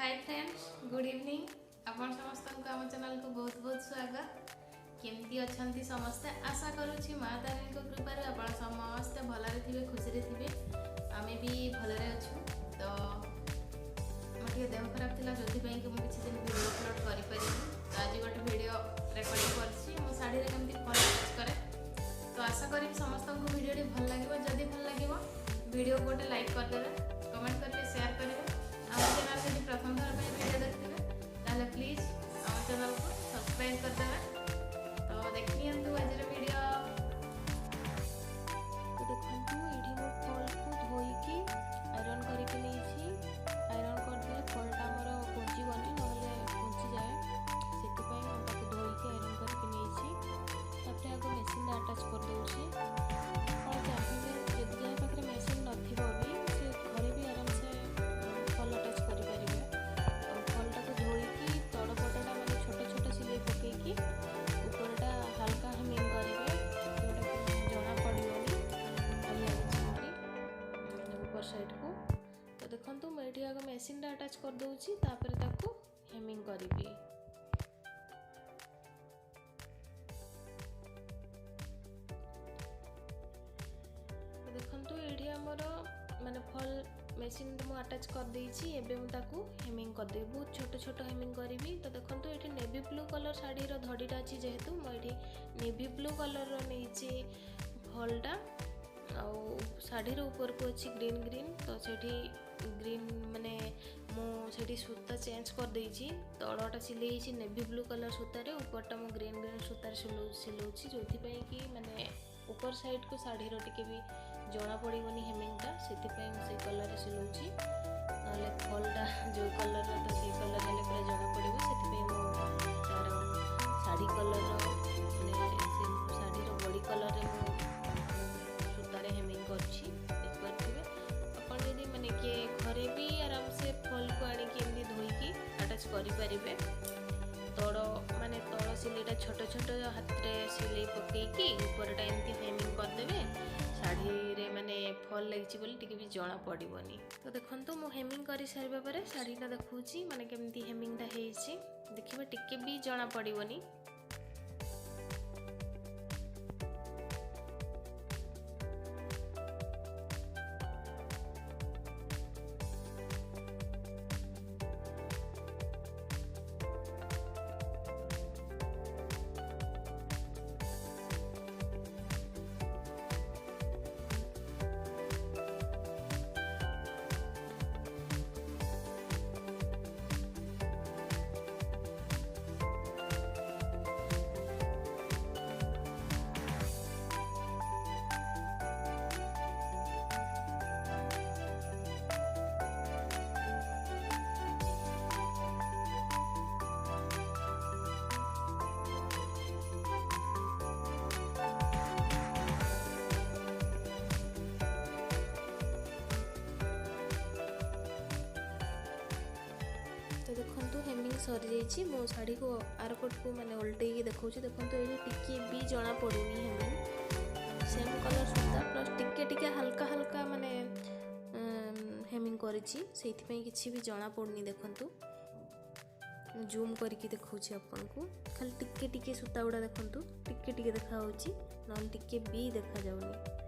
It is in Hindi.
Hi friends, good evening. आपण समस्त को आम चैनल को बहुत बहुत स्वागत। केमती अच्छी समस्ते आशा करुँची माँ तारिणी कृपार आप समस्ते भलरे थे, खुशी रे थे। आम भी भलरे अच्छु। तो मोटे देह खराब था जो कि मुझे किसी दिन वीडियो अपलोड कर आज गोटे वीडियो रेकर्डिंग कर शाढ़ी केमती फल अटैच करे। तो आशा करी समस्त को वीडियो भल लगे। जदि भल लगे वीडियो गोटे लाइक करदे, कमेंट करके शेयर करेंगे। आम चैनल से प्रथम थर पर वीडियो देखते प्लीज आम चैनल को सब्सक्राइब करदे। तो देखिए आज वीडियो तो देखो ये फल को धोईकी आयरन करके आयरन करदे फलटा मोर कुंची बनी ना कुंची जाए से धोईकी आयरन करके आगे मेसीन अटैच कर दूसरी कौन चाहिए जब जहाँ पाखे मेसीन नथी भी से घरे भी आराम से फल अटैच करेंगे। फलटा को धोईकी तड़पटा मैंने छोट छोट सिलाई पकईकी उपरटा हल्का हेमिंग करेंगे जोटा जना पड़ोनी ऊपर साइड को। तो देखो मुझे आगे मेसीन अटैच कर दूसरी हेमिंग करी। देखो ये आमर माने फल मेसीन मुझे अटैच कर देछि। एबे मु ताकू हेमिंग कर दे बहुत छोट छोट हेमिंग करी। तो देखो ये नेवी ब्लू कलर शाढ़ी धड़ीटा अच्छी जेहेतु मुझे नेवी ब्लू कलर नहीं फलटा शाढ़ी ऊपर को अच्छी ग्रीन ग्रीन। तो सेठी ग्रीन माने मुझे सूता चेंज कर देछि। तलटा सिलाई नेवी ब्लू कलर सूतार ऊपरटा मु ग्रीन ग्रीन सूतार सिलाऊँगी जो कि माने ऊपर साइड को शाढ़ी टिके भी जना पड़ोनी हेमिंगटा से कलर सिलाऊँगी ना फलटा जो कलर तो से कलर हेल्ले पूरा जना पड़ो से तार शाढ़ी कलर शाढ़ी बॉडी कलर सूतार हेमिंग करेंगे। अपन यदि माने किए घरे भी आराम से फल को आनिकी धोईकी अटैच करेंगे। तड़ माने तड़ सिलाईटा छोट छोट हाथ में सिलाई पकईकी ऊपरटा एमती हेमिंग करदे शाढ़ी रे माने फल लगी बोली टिके भी जना पड़ोनी। तो देखो मु हेमिंग कर सारे पर शाढ़ीटा देखुची माने केमती हेमिंगटा होइछि देखिबे टिके भी जना पड़ोनी। तो देखो हेमिंग सरी जाइए। मो शाढ़ी को आरकोट को मैंने उल्टे देखा देखो ये टिके भी जना पड़ोनी हेमिंग सेम कलर सूता प्लस टिके टिके हल्का हल्का माने हेमिंग करिछि किसी भी जना पड़नी। देखो जूम करके देखा आपन को खाली टिके टिके सूता गुड़ा देखो टिके टिके देखा ना टिके भी देखा जाउनी।